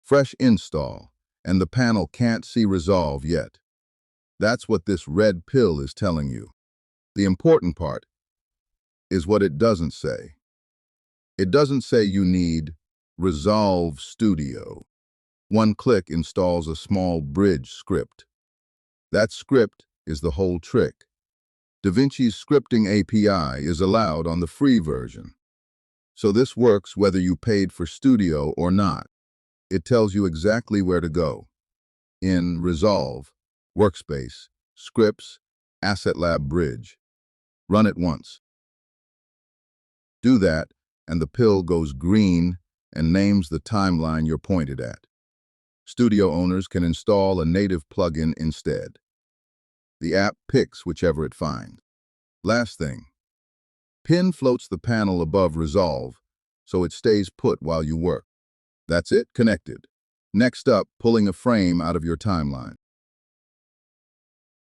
Fresh install, and the panel can't see Resolve yet. That's what this red pill is telling you. The important part is what it doesn't say. It doesn't say you need Resolve Studio. One click installs a small bridge script. That script is the whole trick. DaVinci's scripting API is allowed on the free version. So this works whether you paid for Studio or not. It tells you exactly where to go. In Resolve, Workspace, Scripts, AssetLab Bridge. Run it once. Do that, and the pill goes green and names the timeline you're pointed at. Studio owners can install a native plugin instead. The app picks whichever it finds. Last thing, pin floats the panel above Resolve, so it stays put while you work. That's it, connected. Next up, pulling a frame out of your timeline.